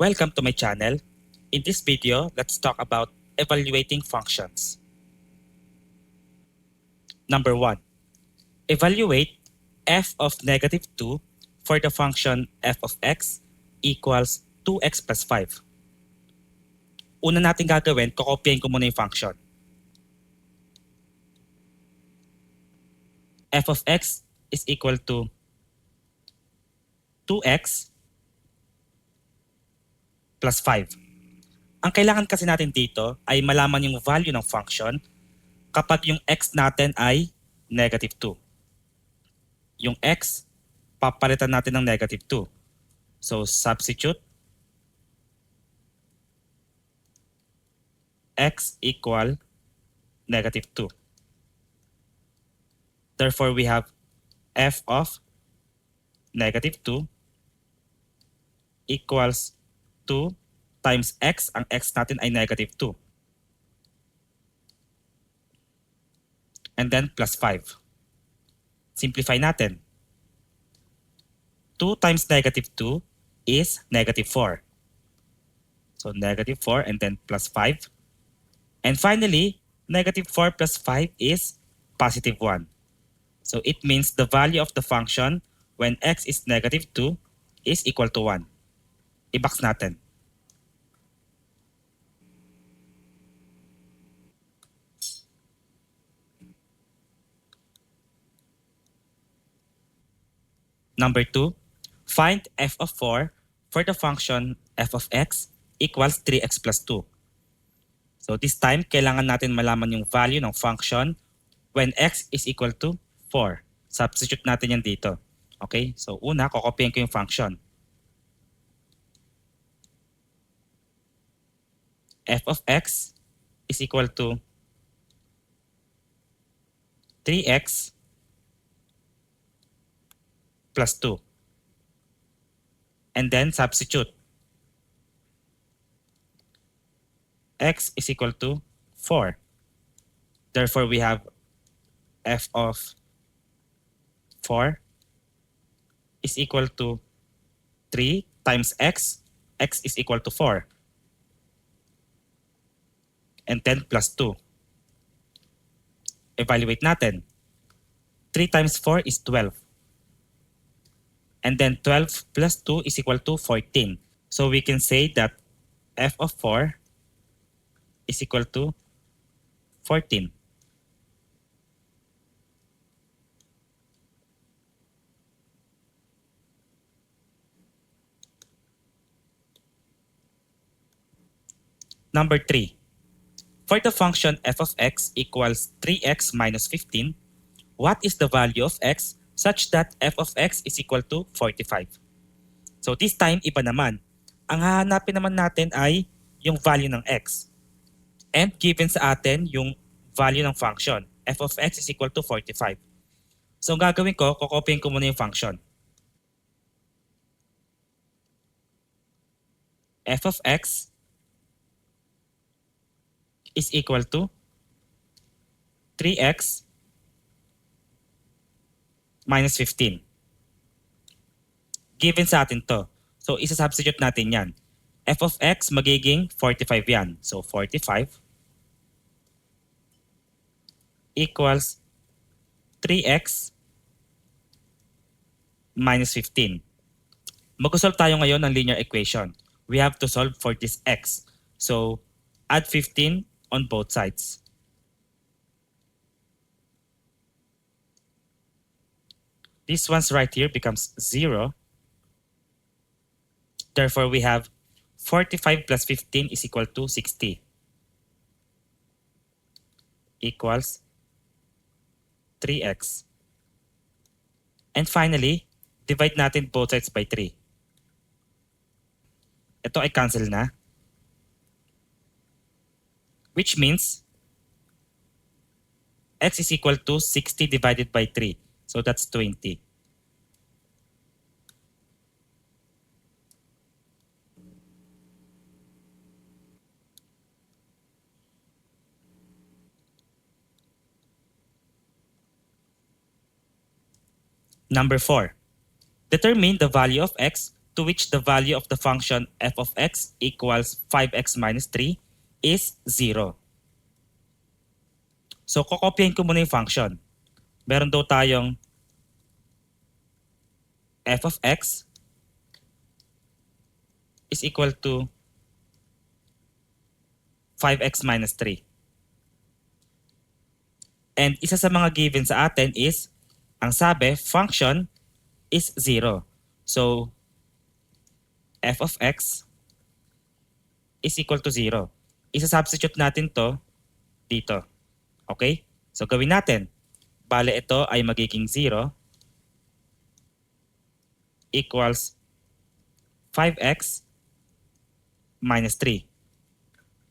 Welcome to my channel. In this video, let's talk about evaluating functions. Number 1. Evaluate f of negative 2 for the function f of x equals 2x plus 5. Una natin gagawin, kokopyahin ko muna yung function. F of x is equal to 2x plus 5. Ang kailangan kasi natin dito ay malaman yung value ng function kapag yung x natin ay negative 2. Yung x, papalitan natin ng negative 2. So substitute x equal negative 2. Therefore, we have f of negative 2 equals 2 times x. Ang x natin ay negative 2. And then plus 5. Simplify natin. 2 times negative 2 is negative 4. So negative 4 and then plus 5. And finally, negative 4 plus 5 is positive 1. So it means the value of the function when x is negative 2 is equal to 1. I-box natin. Number 2, find f of 4 for the function f of x equals 3x plus 2. So this time, kailangan natin malaman yung value ng function when x is equal to 4. Substitute natin yan dito. Okay? So una, kokopyahin ko yung function. F of x is equal to 3x plus 2. And then substitute. X is equal to 4. Therefore, we have f of 4 is equal to 3 times x. X is equal to 4. And then plus 2. Evaluate natin. 3 times 4 is 12. And then 12 plus 2 is equal to 14. So we can say that f of 4 is equal to 14. Number 3. For the function f of x equals 3x minus 15, what is the value of x such that f of x is equal to 45? So this time, iba naman. Ang hahanapin naman natin ay yung value ng x. And given sa atin yung value ng function, f of x is equal to 45. So ang gagawin ko, kokopyahin ko muna yung function. F of x is equal to 3x minus 15. Given sa atin to. So isa-substitute natin yan. F of x magiging 45 yan. So 45 equals 3x minus 15. Mag-solve tayo ngayon ng linear equation. We have to solve for this x. So add 15 on both sides. This one's right here becomes 0. Therefore, we have 45 plus 15 is equal to 60. Equals 3x. And finally, divide natin both sides by 3. Ito ay cancel na. Which means x is equal to 60 divided by 3. So that's 20. Number 4. Determine the value of x to which the value of the function f of x equals 5x minus 3 is 0. So, kokopyahin ko muna yung function. Meron daw tayong f of x is equal to 5x minus 3. And isa sa mga given sa atin is, ang sabi, function is 0. So, f of x is equal to 0. Isa-substitute natin to dito. Okay? So, gawin natin. Bale, ito ay magiging 0 equals 5x minus 3.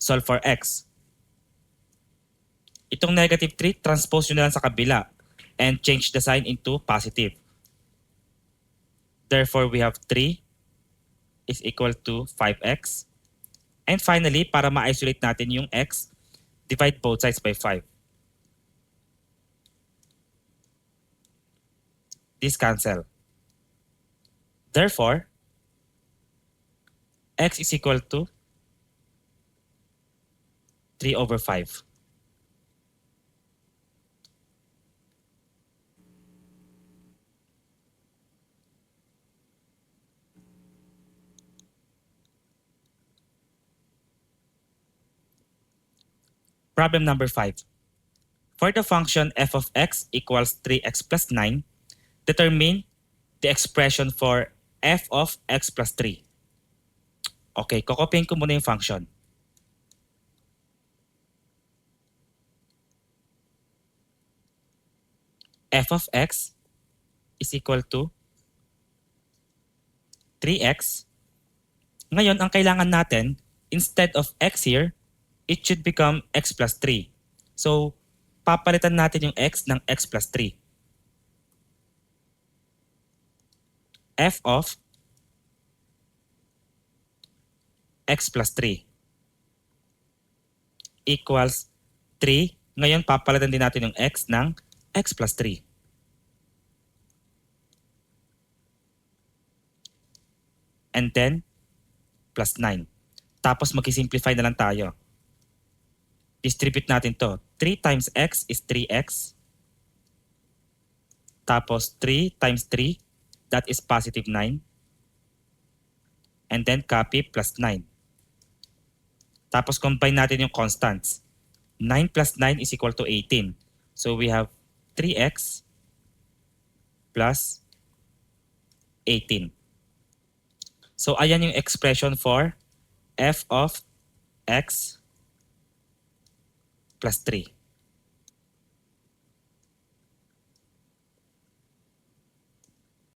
Solve for x. Itong negative 3, transpose nyo na lang sa kabila and change the sign into positive. Therefore, we have 3 is equal to 5x. And finally, para ma-isolate natin yung x, divide both sides by 5. This cancel. Therefore, x is equal to 3 over 5. Problem number 5. For the function f of x equals 3x plus 9, determine the expression for f of x plus 3. Okay, kokopyahin ko muna yung function. F of x is equal to 3x. Ngayon, ang kailangan natin, instead of x here, it should become x plus 3. So, papalitan natin yung x ng x plus 3. F of x plus 3 equals 3. Ngayon, papalitan din natin yung x ng x plus 3. And then, plus 9. Tapos, mag-simplify na lang tayo. Distribute natin to. 3 times x is 3x. Tapos 3 times 3, that is positive 9. And then copy plus 9. Tapos combine natin yung constants. 9 plus 9 is equal to 18. So we have 3x plus 18. So ayan yung expression for f of x plus 3.